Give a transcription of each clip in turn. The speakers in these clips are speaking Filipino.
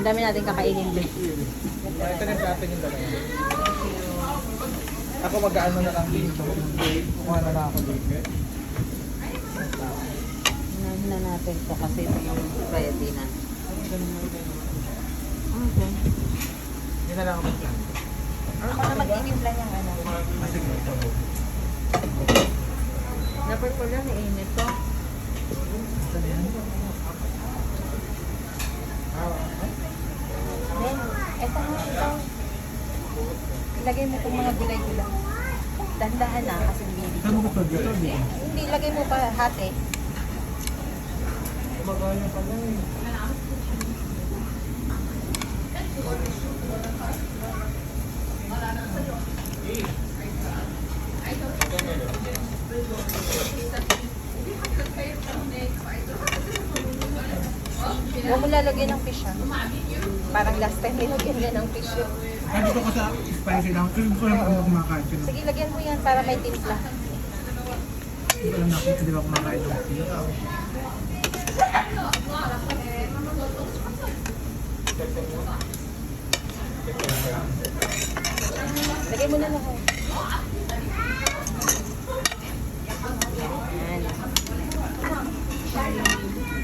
dami natin kakainin din. Ito na sa atin yung dalawa. Ako mag-ano na lang dito. Kuha na lang ako dito. Unahin na natin to kasi ito yung ready na. Okay. Hindi na lang ako mag-plan. Ano mag-init lang yung ano? Sige. Dapat pala niinit to. Saan yan? Then, eto nga ito. Ilagay mo itong mga gulay-gulay. Dandahan na kasi bibig. Saan mo ko ito? Hindi, ilagay mo pa hati. Magaya pala eh. Huwag mo lalagyan ng fish ha. Parang last time nilagyan niya ng fish yun. Ay, dito ko sa spicy lang. Kasi gusto ko lang ako kumakain. Kasi Sige, lagyan mo yan para may timpla. hindi ko lang nakita, di ba kumakain ng fish. Lagay mo na lang. Yan.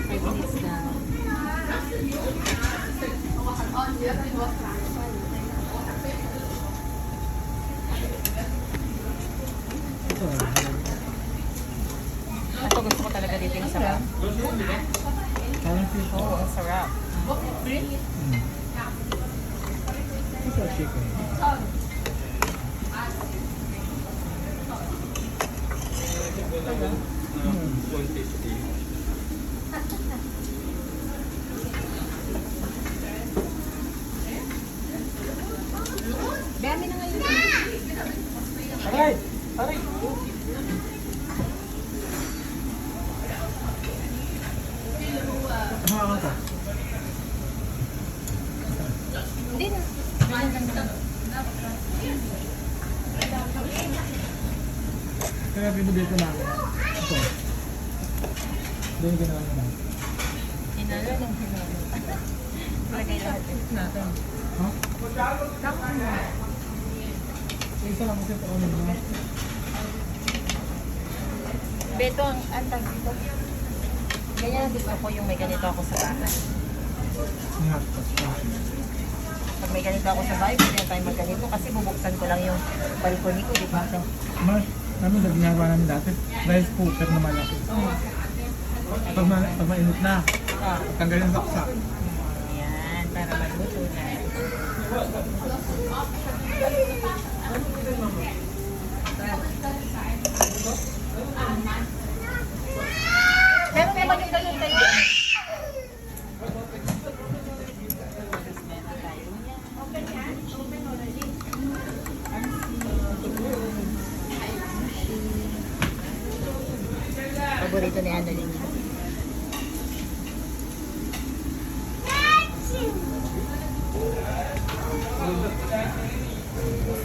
5 minutes na. Ito gusto ko talaga dito yung sarap. Parang fish. Oo, ang sarap. Ito chicken. Dami na ngayon. Aray! Aray! Ano ka? Hindi na. Kaya binibito namin. Ito. Doon ginawa naman. Hinalo ng hinalo. Lagay lahat natin. Ha? Isa lang kasi ito na. Beto, ang antag dito. Ganyan gusto ko yung may ganito ako sa bahay. Ingat pa. Pag may ganito ako sa bahay, pwede na tayo magganito kasi bubuksan ko lang yung balcony ko, di ba? Mas, ano na ginagawa namin dati? Rice cooker na malaki. Pag mainit na, Ah, tanggalin yung baksak. yan, para magluto na. Meron naman yung ganun tayo. Paborito ni Annalyn.